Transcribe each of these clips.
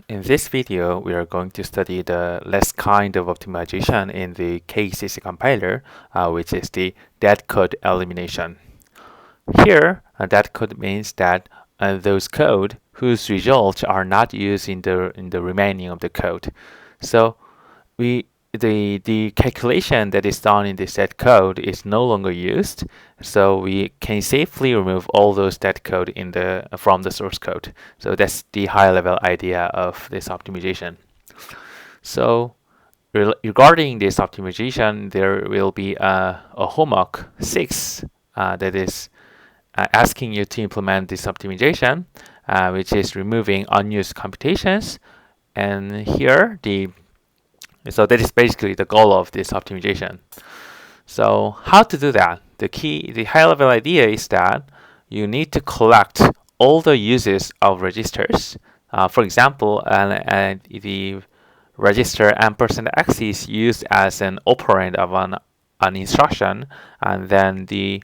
In this video, we are going to study the last kind of optimization in the KAIST compiler, which is the Deadcode Elimination. Here, that code means that those code whose results are not used in the remaining of the code. So the calculation that is done in this dead code is no longer used, so we can safely remove all those dead code from the source code. So that's the high level idea of this optimization. So regarding this optimization, there will be a homework 6 that is asking you to implement this optimization, which is removing unused computations. And here so that is basically the goal of this optimization. So how to do that? The high level idea is that you need to collect all the uses of registers. For example, the register $x is used as an operand of an instruction, and then the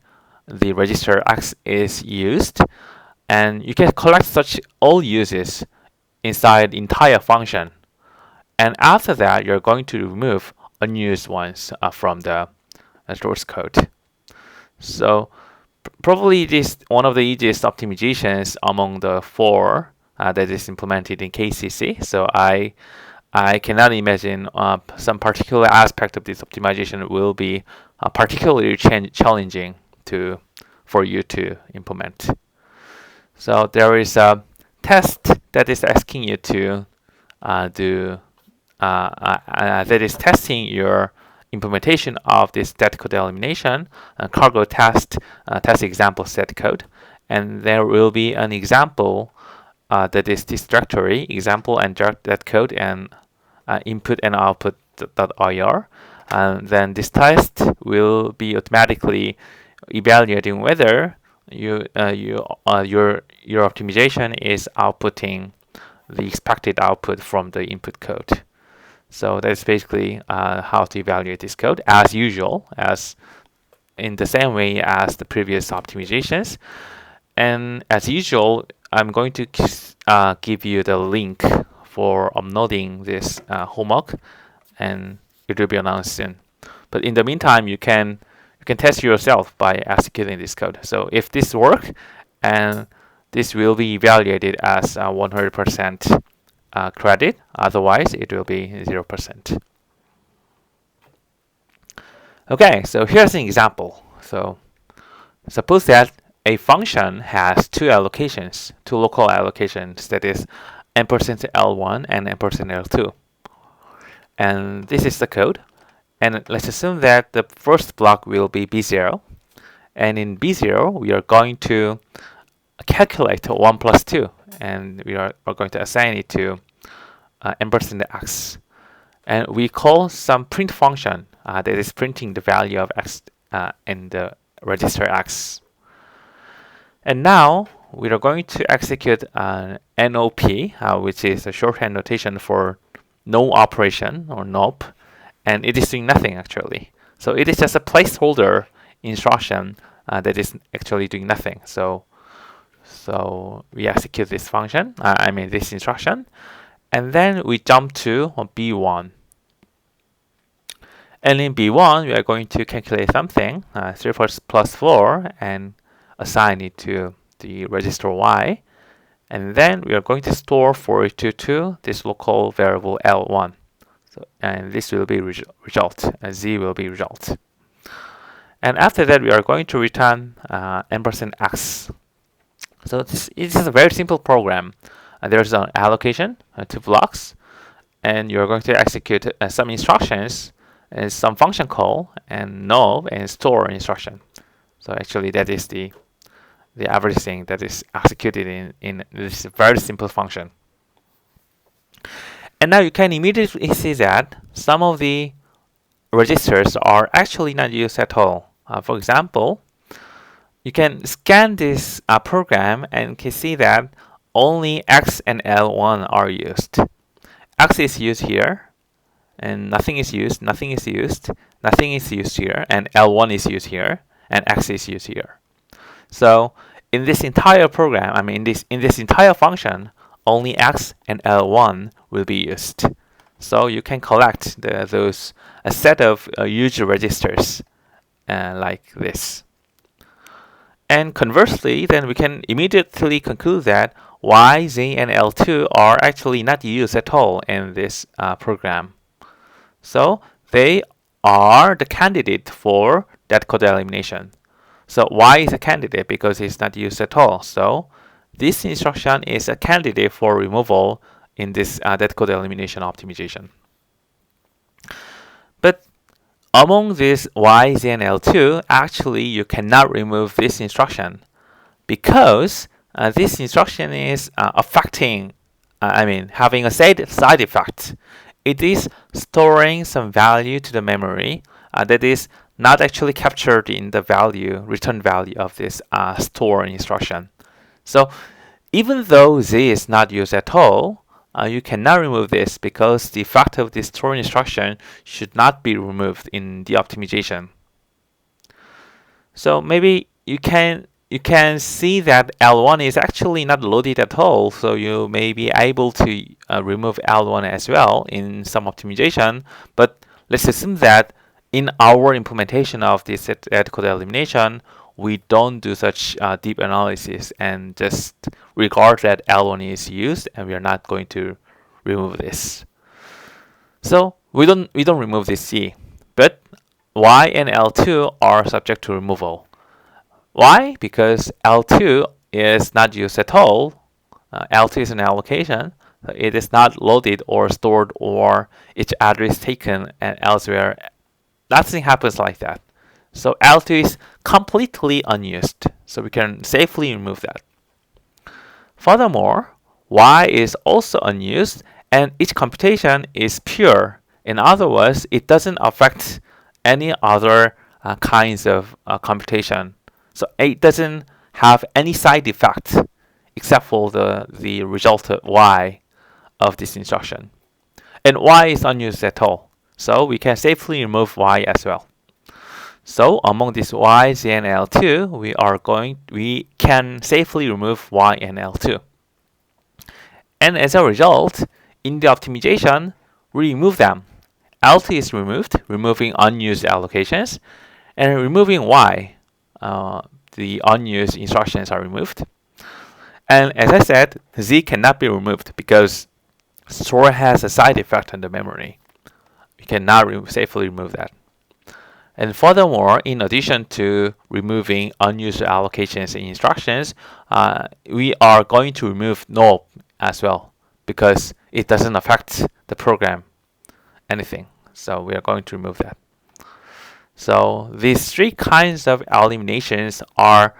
register x is used, and you can collect such all uses inside the entire function. And after that, you're going to remove unused ones from the source code. So probably this one of the easiest optimizations among the 4 that is implemented in KCC. So I cannot imagine some particular aspect of this optimization will be particularly challenging for you to implement. So there is a test that is asking you to do that is testing your implementation of this Deadcode elimination, cargo test example set code, and there will be an example that is this directory example and Deadcode and input and output.ir, and then this test will be automatically evaluating whether your optimization is outputting the expected output from the input code. So that's basically how to evaluate this code, as usual, as in the same way as the previous optimizations. And as usual, I'm going to give you the link for uploading this homework, and it will be announced soon. But in the meantime, you can test yourself by executing this code. So if this works, and this will be evaluated as 100% credit, otherwise it will be 0%. Okay, so here's an example. So suppose that a function has two local allocations, that is %L1 and %L2. And this is the code. And let's assume that the first block will be B0. And in B0, we are going to calculate 1 plus 2, and we are going to assign it to $x. And we call some print function that is printing the value of x in the register x. And now we are going to execute NOP, which is a shorthand notation for no operation, or NOP, and it is doing nothing actually. So it is just a placeholder instruction that is actually doing nothing. So we execute this function, this instruction, and then we jump to B1. And in B1, we are going to calculate something, 3 plus 4, and assign it to the register Y. And then we are going to store for it to this local variable L1. So, and this will be result, and Z will be result. And after that, we are going to return $x. So this is a very simple program. There's an allocation, 2 blocks, and you're going to execute some instructions and some function call and no and store instruction. So actually, that is the everything that is executed in this very simple function. And now you can immediately see that some of the registers are actually not used at all. For example, you can scan this program and can see that only X and L1 are used. X is used here, and nothing is used, nothing is used, nothing is used here, and L1 is used here, and X is used here. So in this entire program, in this entire function, only X and L1 will be used. So you can collect a set of user registers like this. And conversely, then we can immediately conclude that Y, Z, and L2 are actually not used at all in this program. So they are the candidate for Deadcode elimination. So Y is a candidate because it's not used at all. So this instruction is a candidate for removal in this Deadcode elimination optimization. But among these Y, Z, and L2, actually you cannot remove this instruction because this instruction is having a side effect. It is storing some value to the memory that is not actually captured in the return value of this store instruction. So even though Z is not used at all, you cannot remove this because the effect of this store instruction should not be removed in the optimization. So maybe you can see that L1 is actually not loaded at all, so you may be able to remove L1 as well in some optimization. But let's assume that in our implementation of this Deadcode elimination, we don't do such deep analysis and just regard that L1 is used, and we are not going to remove this. So we don't remove this C, but Y and L2 are subject to removal. Why? Because L2 is not used at all. L2 is an allocation. It is not loaded or stored or its address taken and elsewhere. Nothing happens like that. So L2 is completely unused. So we can safely remove that. Furthermore, Y is also unused and each computation is pure. In other words, it doesn't affect any other kinds of computation. So it doesn't have any side effect except for the result of Y of this instruction. And Y is unused at all. So we can safely remove Y as well. So among these Y, Z, and L2, we can safely remove Y and L2. And as a result, in the optimization, we remove them. L2 is removed, removing unused allocations, and removing Y. The unused instructions are removed. And as I said, Z cannot be removed because store has a side effect on the memory. We cannot safely remove that. And furthermore, in addition to removing unused allocations and instructions, we are going to remove null as well because it doesn't affect the program anything. So we are going to remove that. So these three kinds of eliminations are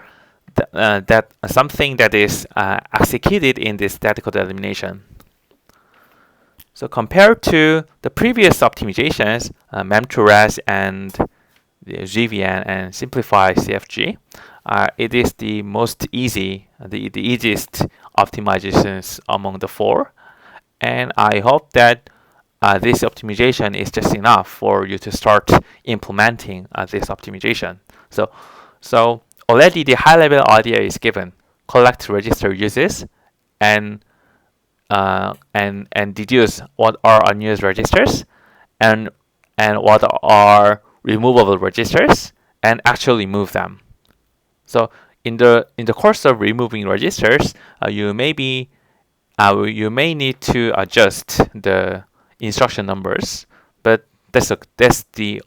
something that is executed in this Deadcode elimination. So compared to the previous optimizations, mem2res and the GVN and simplify CFG, it is the most easy, the easiest optimizations among the four. And I hope that this optimization is just enough for you to start implementing this optimization. So already the high-level idea is given: collect register uses and deduce what are unused registers and what are removable registers, and actually move them. So in the course of removing registers, you may need to adjust the instruction numbers, but that's the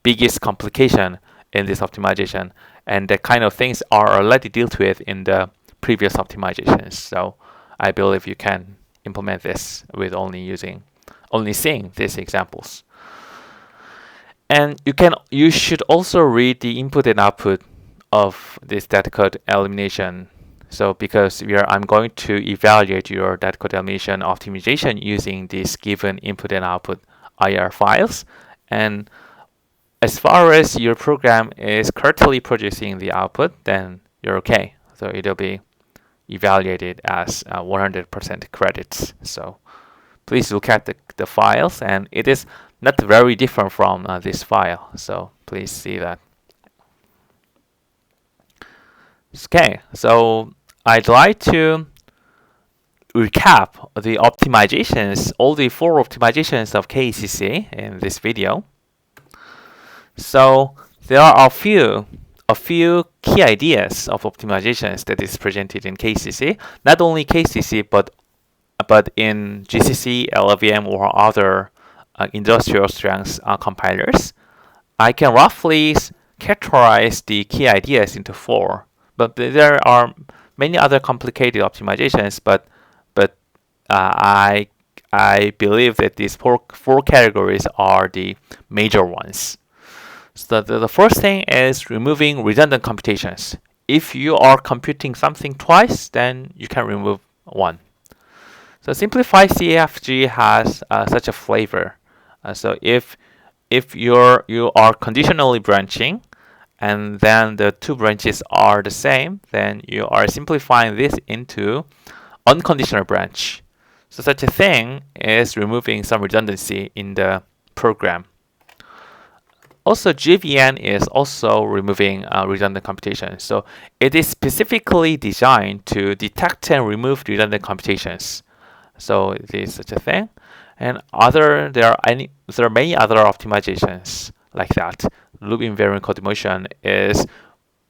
biggest complication in this optimization, and that kind of things are already dealt with in the previous optimizations. So I believe you can implement this with only seeing these examples. And you should also read the input and output of this Deadcode elimination. So because I'm going to evaluate your Deadcode elimination optimization using these given input and output IR files. And as far as your program is currently producing the output, then you're okay. So it'll be evaluated as 100% credits. So please look at the files, and it is not very different from this file. So please see that. Okay, so I'd like to recap the optimizations, all the 4 optimizations of KCC in this video. So there are a few key ideas of optimizations that is presented in KCC. Not only KCC, but in GCC, LLVM, or other industrial strength compilers. I can roughly categorize the key ideas into 4, but there are many other complicated optimizations. But I believe that these four categories are the major ones. So the first thing is removing redundant computations. If you are computing something twice, then you can remove one. So simplified CFG has such a flavor. So if you are conditionally branching, and then the 2 branches are the same, then you are simplifying this into unconditional branch. So such a thing is removing some redundancy in the program. Also, GVN is also removing redundant computation. So it is specifically designed to detect and remove redundant computations. So it is such a thing. And there are many other optimizations like that. Loop invariant code motion is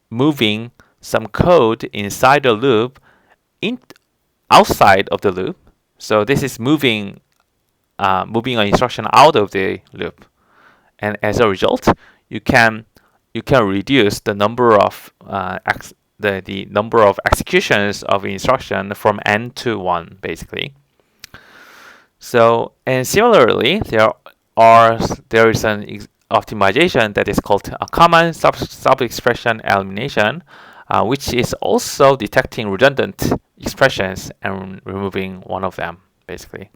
moving some code inside the loop outside of the loop. So this is moving an instruction out of the loop. And as a result, you can reduce the number of the number of executions of instruction from n to 1, basically. So, and similarly, there is an optimization that is called a common sub-expression elimination, which is also detecting redundant expressions and removing one of them, basically.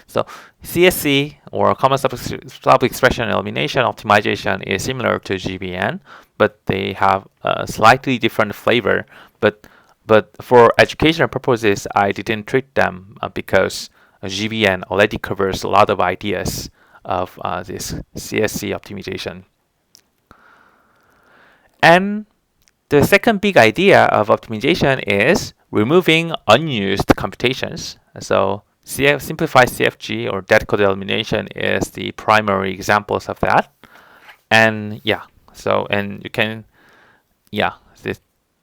So CSC, or common sub-expression elimination optimization, is similar to GBN, but they have a slightly different flavor. But for educational purposes, I didn't treat them because GBN already covers a lot of ideas of this CSC optimization. And the second big idea of optimization is removing unused computations. So simplified CFG, or Deadcode Elimination, is the primary examples of that. And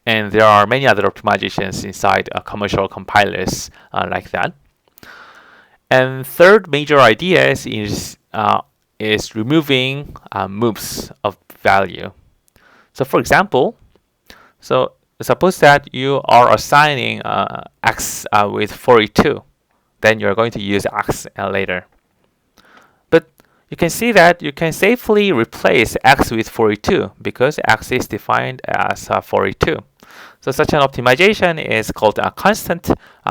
and there are many other optimizations inside commercial compilers like that. And third major idea is removing moops of value. So for example, suppose that you are assigning x with 42. Then you're going to use x later. But you can see that you can safely replace x with 42 because x is defined as 42. So such an optimization is called a constant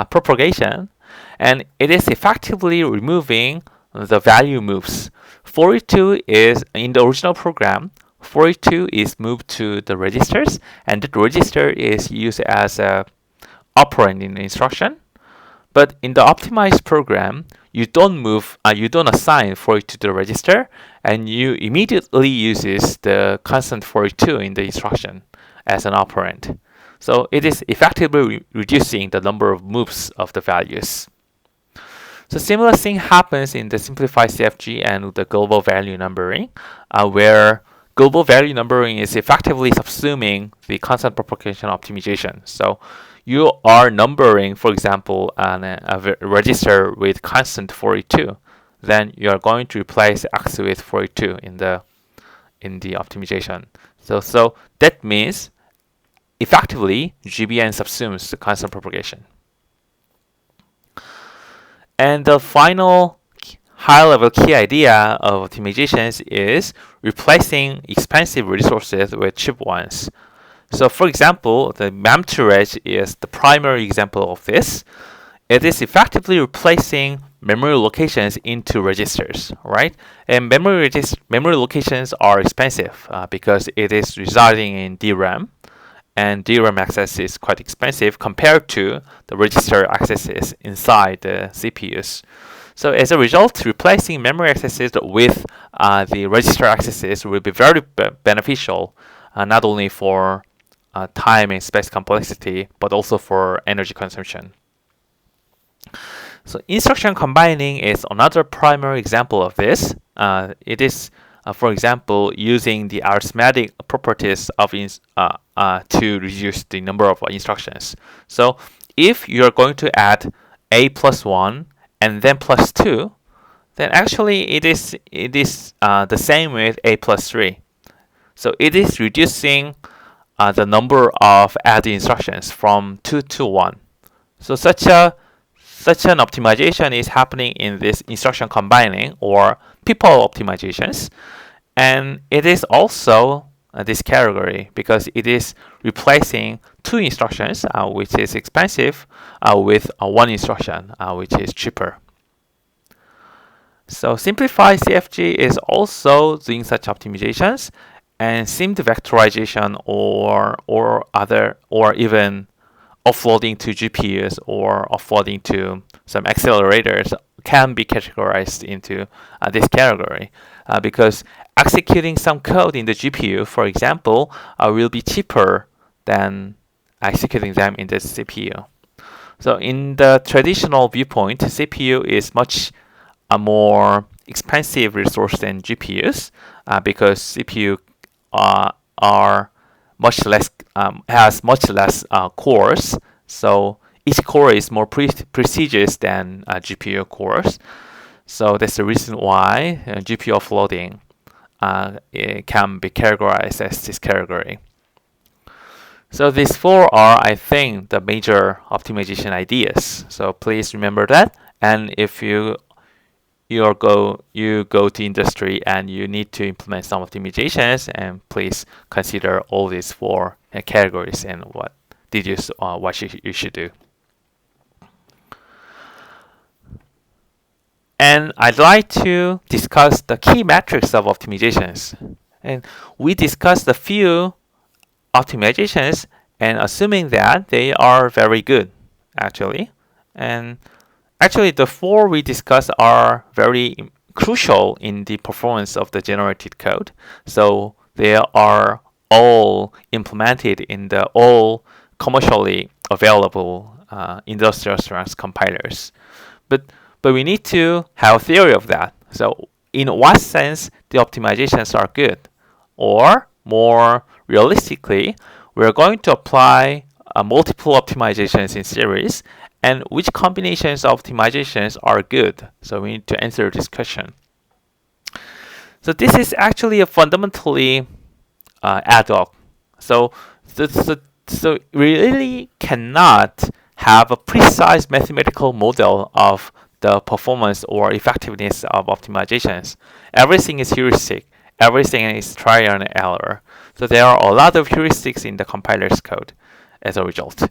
propagation, and it is effectively removing the value moves. 42 is in the original program. 42 is moved to the registers, and that register is used as a operand in the instruction. But in the optimized program, you don't assign 42 to the register, and you immediately uses the constant 42 in the instruction as an operand. So it is effectively reducing the number of moves of the values. So similar thing happens in the simplified CFG and the global value numbering, where global value numbering is effectively subsuming the constant propagation optimization. So you are numbering, for example, a register with constant 42. Then you are going to replace x with 42 in the optimization. So that means effectively GBN subsumes the constant propagation. And the final high-level key idea of optimizations is replacing expensive resources with cheap ones. So for example, the mem2reg is the primary example of this. It is effectively replacing memory locations into registers, right? And memory locations are expensive because it is residing in DRAM, and DRAM access is quite expensive compared to the register accesses inside the CPUs. So as a result, replacing memory accesses with the register accesses will be very beneficial, not only for time and space complexity, but also for energy consumption. So instruction combining is another primary example of this. It is, for example, using the arithmetic properties of to reduce the number of instructions. So if you're going to add a plus 1 and then plus 2, then actually it is the same with a plus 3. So it is reducing the number of added instructions from 2 to 1. So such an optimization is happening in this instruction combining or people optimizations, and it is also this category because it is replacing 2 instructions, which is expensive, with 1 instruction, which is cheaper. So simplified CFG is also doing such optimizations, and SIMD vectorization or even offloading to GPUs or offloading to some accelerators can be categorized into this category because executing some code in the GPU, for example, will be cheaper than executing them in the CPU. So in the traditional viewpoint, CPU is much a more expensive resource than GPUs because CPU are much less has much less cores. So each core is more prestigious than GPU cores. So that's the reason why GPU offloading it can be categorized as this category. So these 4 are, I think, the major optimization ideas. So please remember that. And if you go to industry and you need to implement some optimizations, and please consider all these 4 categories and what you should do. And I'd like to discuss the key metrics of optimizations. And we discussed a few optimizations and assuming that they are very good, actually. And actually, the 4 we discussed are very crucial in the performance of the generated code. So they are all implemented in the all commercially available industrial strength compilers. But we need to have a theory of that. So in what sense the optimizations are good? Or more realistically, we're going to apply multiple optimizations in series, and which combinations of optimizations are good? So we need to answer this question. So this is actually a fundamentally ad hoc. So we really cannot have a precise mathematical model of the performance or effectiveness of optimizations. Everything is heuristic. Everything is trial and error. So there are a lot of heuristics in the compiler's code as a result.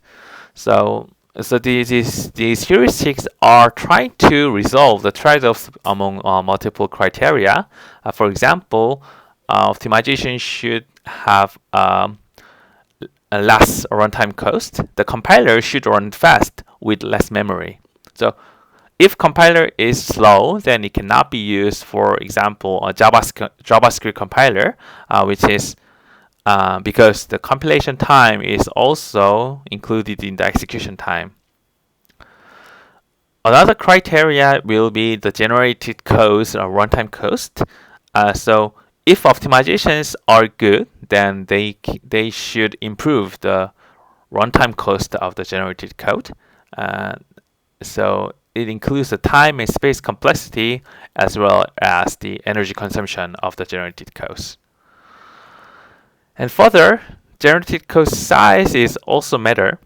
So these heuristics are trying to resolve the trade-offs among multiple criteria. For example, optimization should have a less runtime cost. The compiler should run fast with less memory. So if compiler is slow, then it cannot be used, for example, a JavaScript compiler, which is because the compilation time is also included in the execution time. Another criteria will be the generated code's runtime cost. So if optimizations are good, then they should improve the runtime cost of the generated code. So it includes the time and space complexity as well as the energy consumption of the generated codes. And further, generated code size is also matter.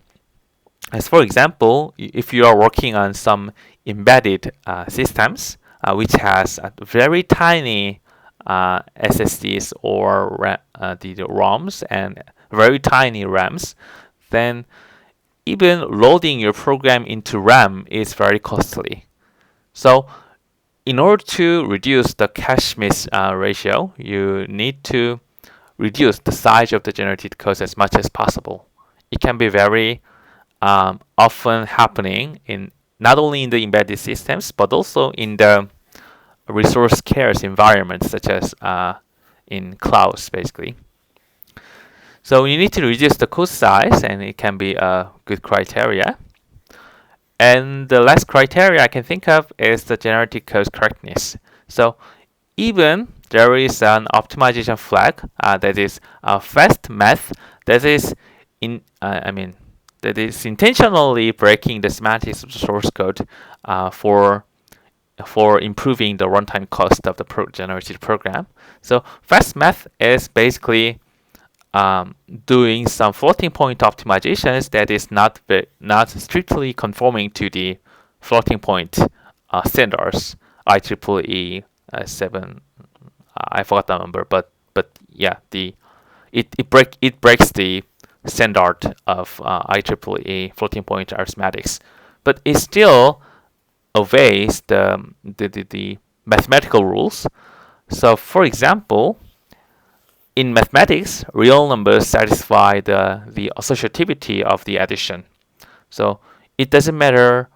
As for example, if you are working on some embedded systems which has very tiny SSDs or the ROMs and very tiny RAMs, then even loading your program into RAM is very costly. So in order to reduce the cache miss ratio, you need to reduce the size of the generated code as much as possible. It can be very often happening in not only in the embedded systems, but also in the resource scarce environments, such as in clouds, basically. So you need to reduce the code size, and it can be a good criteria. And the last criteria I can think of is the generated code correctness. So even there is an optimization flag that is a fast math that is that is intentionally breaking the semantics of the source code for improving the runtime cost of the generated program. So fast math is basically doing some floating point optimizations that is not strictly conforming to the floating point standards. IEEE 7, I forgot the number, but yeah, it breaks the standard of IEEE floating point arithmetics, but it still obeys the mathematical rules. So, for example, in mathematics, real numbers satisfy the associativity of the addition. So it doesn't matter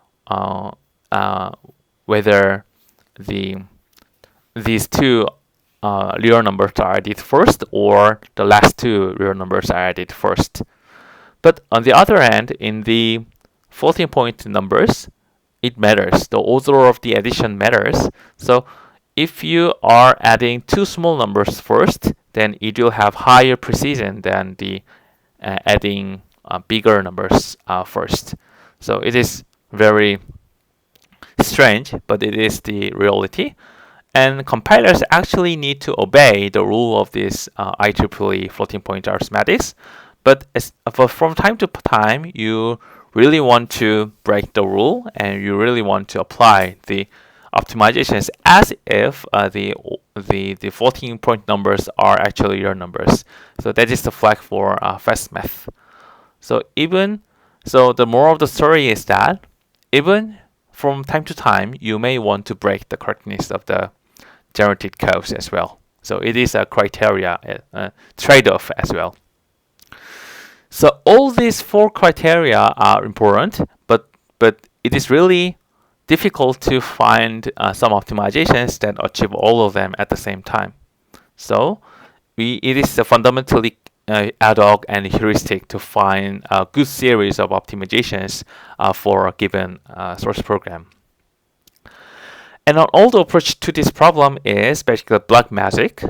whether these two real numbers are added first or the last two real numbers are added first. But on the other hand, in the floating point numbers, it matters. The order of the addition matters. So if you are adding two small numbers first, then it will have higher precision than the adding bigger numbers first. So it is very strange, but it is the reality. And compilers actually need to obey the rule of this IEEE floating point arithmetics. But from time to time, you really want to break the rule and you really want to apply the optimizations as if the floating point numbers are actually your numbers. So that is the flag for fast math. So the moral of the story is that even from time to time, you may want to break the correctness of the generated codes as well. So it is a criteria, trade-off as well. So all these four criteria are important, but it is really difficult to find some optimizations that achieve all of them at the same time. So it is fundamentally ad hoc and heuristic to find a good series of optimizations for a given source program. And an old approach to this problem is basically black magic,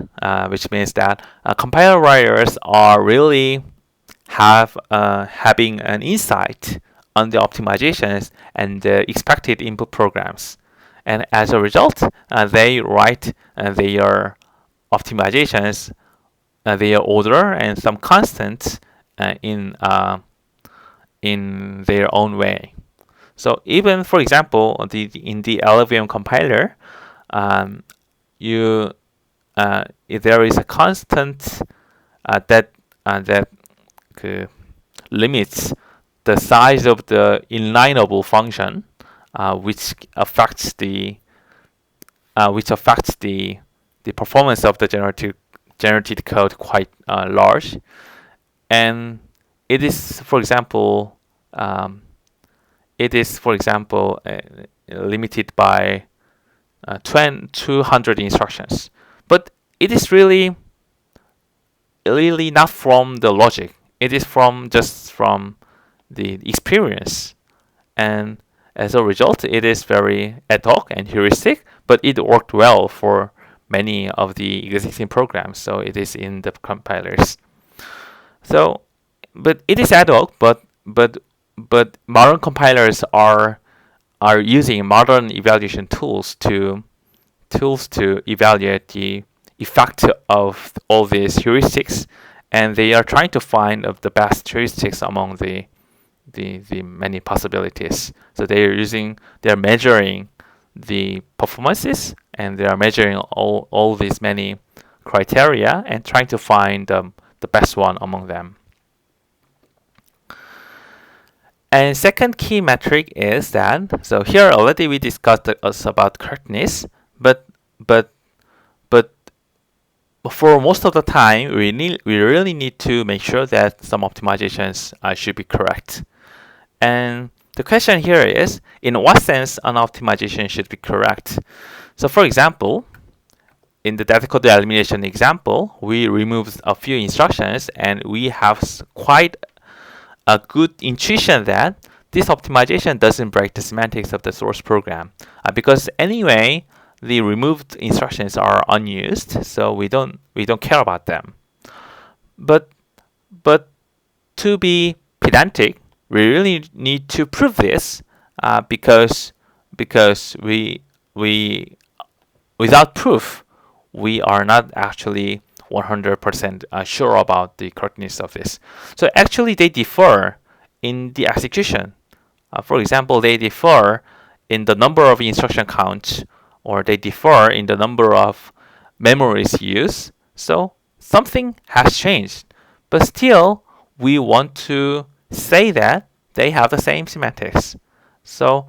which means that compiler writers are really having an insight on the optimizations and the expected input programs. And as a result, they write their optimizations, their order, and some constants in their own way. So even, for example, in the LLVM compiler, there is a constant that limits the size of the inlineable function, which affects the performance of the generated code quite large, and it is, for example, limited by 200 instructions. But it is really not from the logic. It is just from the experience. And as a result, it is very ad hoc and heuristic, but it worked well for many of the existing programs. So it is in the compilers. So, but it is ad hoc, but modern compilers are using modern evaluation tools to evaluate the effect of all these heuristics, and they are trying to find the best heuristics among the many possibilities. So they are measuring the performances, and they are measuring all these many criteria and trying to find the best one among them. And second key metric is that, so here already we discussed about correctness, but for most of the time, we really need to make sure that some optimizations should be correct. And the question here is, in what sense an optimization should be correct? So for example, in the Deadcode Elimination example, we removed a few instructions, and we have quite a good intuition that this optimization doesn't break the semantics of the source program because anyway the removed instructions are unused, so we don't care about them. But to be pedantic, we really need to prove this because we without proof we are not actually 100% sure about the correctness of this. So actually they differ in the execution. For example, they differ in the number of instruction counts, or they differ in the number of memories used. So something has changed, but still we want to say that they have the same semantics. So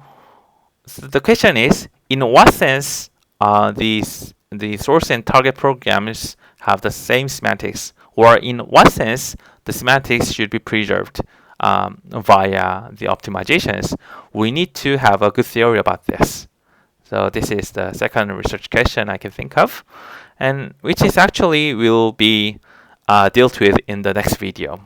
the question is, in what sense the source and target programs have the same semantics, or in what sense the semantics should be preserved via the optimizations? We need to have a good theory about this. So this is the second research question I can think of, and which is actually will be dealt with in the next video.